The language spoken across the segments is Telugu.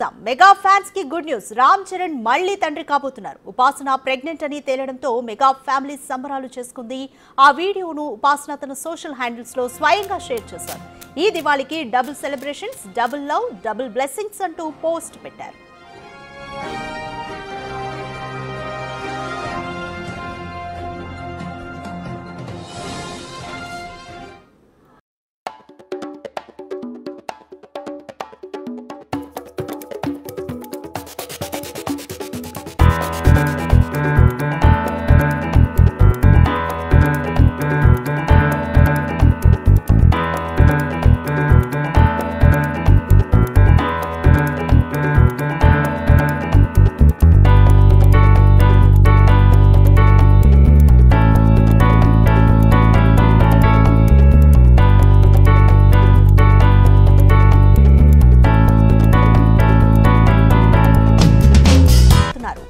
మెగా ఫ్యాన్స్ కి గుడ్ న్యూస్. రామ్ చరణ్ మళ్ళీ తండ్రి కాబోతున్నారు. ఉపాసన ప్రెగ్నెంట్ అని తేలడంతో మెగా ఫ్యామిలీ సంబరాలు చేసుకుంది. ఆ వీడియోను ఉపాసన తన సోషల్ హ్యాండిల్స్ లో స్వయంగా షేర్ చేశారు. ఈ దివాళీకి double celebrations, double love, double blessings అంటూ పోస్ట్ పెట్టారు.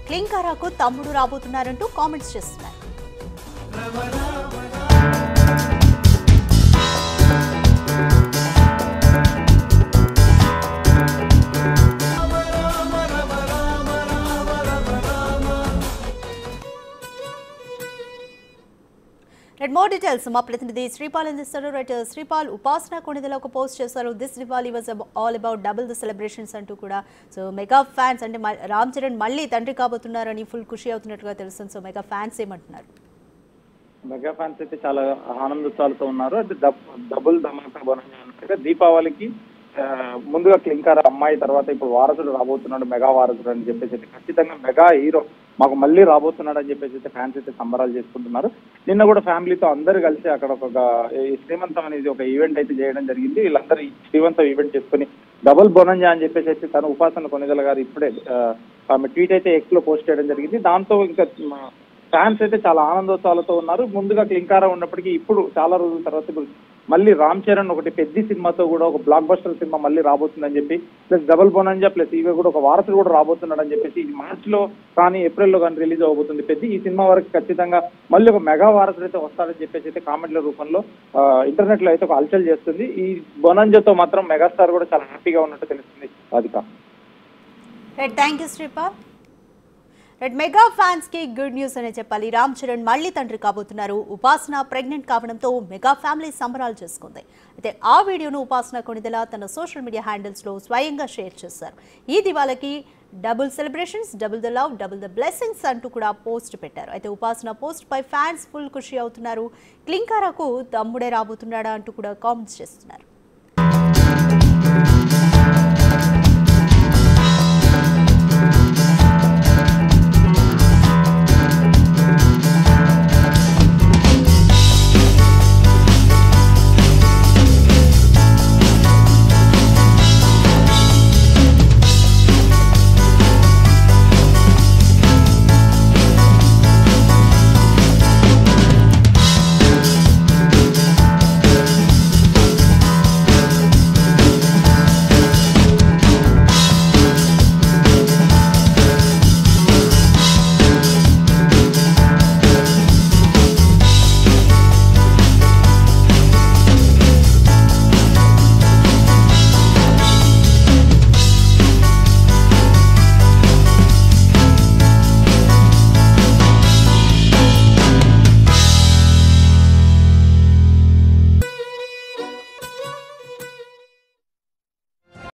క్లింకారాకు తమ్ముడు రాబోతున్నారంటూ కామెంట్స్ చేస్తున్నారు. మోర్ డీటెయిల్స్ మా ప్రతినిధి శ్రీపాల్ అందిస్తారు. శ్రీపాల్, ఉపాసన కొణిదెల ఒక పోస్ట్ చేశారు. This Diwali was all about double the celebrations అంటూ కూడా. సో మెగా ఫ్యాన్స్ అంటే రామ్ చరణ్ మళ్ళీ తండ్రి కాబోతున్నారని ఫుల్ ఖుషి అవుతున్నట్టుగా తెలుస్తుంది. సో మెగా ఫ్యాన్స్ ఏమంటున్నారు? మెగా ఫ్యాన్స్ అయితే చాలా ఆనందోత్సాహాలతో ఉన్నారు. అంటే డబుల్ ధమాకా అన్నట్టుగా దీపావళికి ముందుగా క్లింకార అమ్మాయి తర్వాత ఇప్పుడు వారసుడు రాబోతున్నాడు, మెగా వారసుడు అని చెప్పేసి ఖచ్చితంగా మెగా హీరో మాకు మళ్ళీ రాబోతున్నాడు అని చెప్పేసి ఫ్యాన్స్ అయితే సంబరాలు చేసుకుంటున్నారు. నిన్న కూడా ఫ్యామిలీతో అందరూ కలిసి అక్కడ ఒక శ్రీమంతం అనేది ఒక ఈవెంట్ అయితే చేయడం జరిగింది. వీళ్ళందరూ ఈ శ్రీమంతం ఈవెంట్ చేసుకుని డబుల్ బొనంజా అని చెప్పేసి అయితే తను ఉపాసన కొణిదెల గారు ఇప్పుడే ఆమె ట్వీట్ అయితే ఎక్స్ లో పోస్ట్ చేయడం జరిగింది. దాంతో ఇంకా ఫ్యాన్స్ అయితే చాలా ఆనందోత్సాహాలతో ఉన్నారు. ముందుగా క్లింకార ఉన్నప్పటికీ ఇప్పుడు చాలా రోజుల తర్వాత ఇప్పుడు మళ్ళీ రామ్ చరణ్ ఒకటి పెద్ద సినిమాతో కూడా ఒక బ్లాక్ బస్టర్ సినిమా మళ్ళీ రాబోతుందని చెప్పి, ప్లస్ డబుల్ బొనంజా ప్లస్ ఇవే కూడా ఒక వారసుడు కూడా రాబోతున్నాడు అని చెప్పేసి ఈ మార్చ్ లో కానీ ఏప్రిల్లో కానీ రిలీజ్ అవబోతుంది పెద్ద. ఈ సినిమా వరకు ఖచ్చితంగా మళ్ళీ ఒక మెగా వారసుడు అయితే వస్తాడని చెప్పేసి అయితే కామెంట్ల రూపంలో ఇంటర్నెట్ లో అయితే ఒక హల్చల్ చేస్తుంది. ఈ బొనంజాతో మాత్రం మెగాస్టార్ కూడా చాలా హ్యాపీగా ఉన్నట్టు తెలుస్తుంది. Radhika, thank you Sripal. Mega fans కి గుడ్ న్యూస్ అనే చెప్పాలి. రామ్ చరణ్ మళ్ళీ తండ్రి కాబోతున్నారు. ఉపాసన ప్రెగ్నెంట్ కావడంతో మెగా ఫ్యామిలీ సంబరాలు చేసుకుంది. అయితే ఆ వీడియోను ఉపాసన కొణిదెల తన సోషల్ మీడియా హ్యాండిల్స్ లో స్వయంగా షేర్ చేశారు. ఈ దివాళీకి double celebrations, double the love, double the blessings అంటూ కూడా పోస్ట్ పెట్టారు. అయితే ఉపాసన పోస్ట్ పై ఫ్యాన్స్ ఫుల్ ఖుషి అవుతున్నారు. క్లింకారాకు తమ్ముడే రాబోతున్నాడా అంటూ కూడా కామెంట్స్ చేస్తున్నారు.